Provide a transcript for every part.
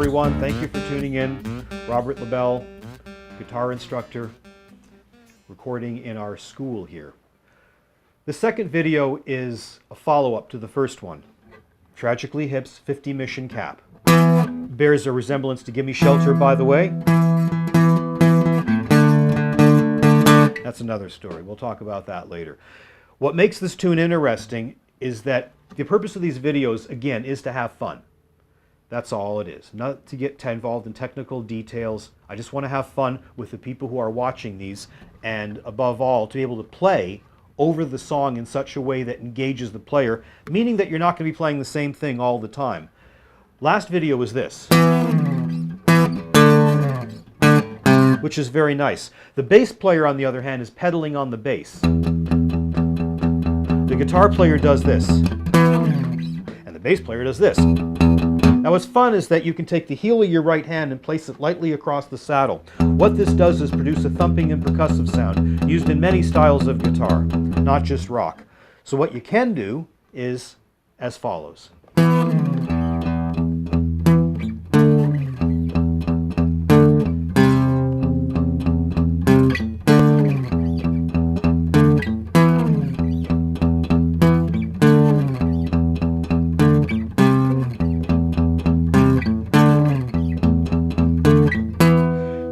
everyone. Thank you for tuning in. Robert LaBelle, guitar instructor, recording in our school here. The second video is a follow-up to the first one. Tragically Hip's 50 Mission Cap. Bears a resemblance to Gimme Shelter, by the way. That's another story. We'll talk about that later. What makes this tune interesting is that the purpose of these videos, again, is to have fun. That's all it is. Not to get involved in technical details. I just want to have fun with the people who are watching these, and above all, to be able to play over the song in such a way that engages the player, meaning that you're not going to be playing the same thing all the time. Last video was this, which is very nice. The bass player, on the other hand, is pedaling on the bass. The guitar player does this, and the bass player does this. Now what's fun is that you can take the heel of your right hand and place it lightly across the saddle. What this does is produce a thumping and percussive sound used in many styles of guitar, not just rock. So what you can do is as follows.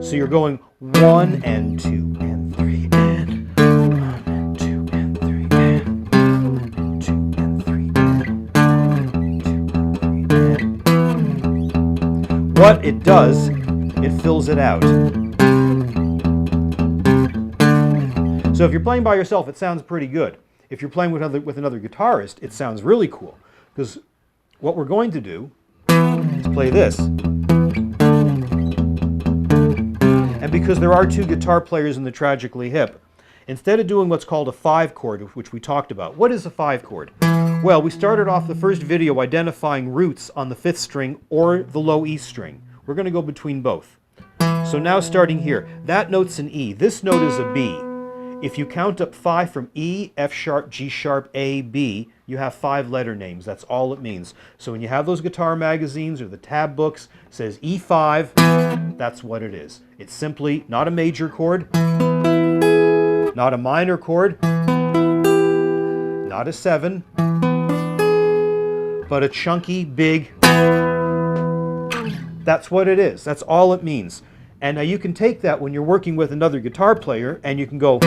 So you're going 1 and 2 and 3 and 1 and 2 and 3 and 1 and 2 and 3 and 2 and 3 and. What it does, it fills it out. So if you're playing by yourself, it sounds pretty good. If you're playing with another guitarist, it sounds really cool. Because what we're going to do is play this. And because there are two guitar players in the Tragically Hip, instead of doing what's called a 5 chord, which we talked about, what is a 5 chord? Well, we started off the first video identifying roots on the 5th string or the low E string. We're going to go between both. So now starting here, that note's an E. This note is a B. If you count up 5 from E, F sharp, G sharp, A, B, you have 5 letter names. That's all it means. So when you have those guitar magazines or the tab books, it says E5, that's what it is. It's simply not a major chord, not a minor chord, not a 7, but a chunky, big, that's what it is. That's all it means. And now you can take that when you're working with another guitar player and you can go.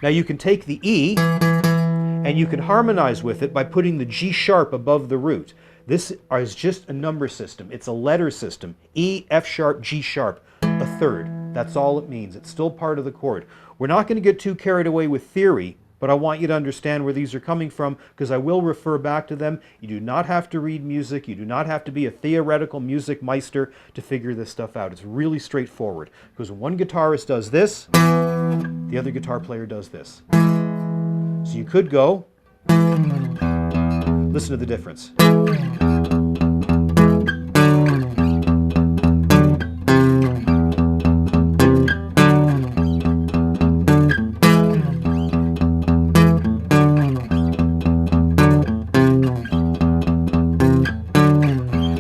Now you can take the E and you can harmonize with it by putting the G sharp above the root. This is just a number system. It's a letter system. E, F sharp, G sharp, a third. That's all it means. It's still part of the chord. We're not going to get too carried away with theory, but I want you to understand where these are coming from because I will refer back to them. You do not have to read music. You do not have to be a theoretical music meister to figure this stuff out. It's really straightforward because when one guitarist does this, the other guitar player does this. So you could go, listen to the difference.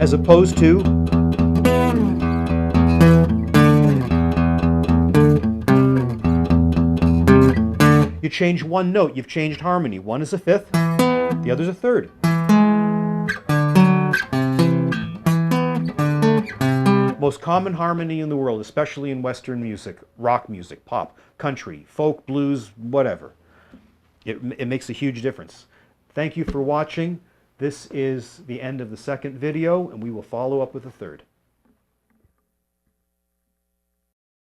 As opposed to you change one note, you've changed harmony. One is a 5th, the other's a 3rd. Most common harmony in the world, especially in Western music, rock music, pop, country, folk, blues, whatever. It makes a huge difference. Thank you for watching. This is the end of the second video, and we will follow up with the third.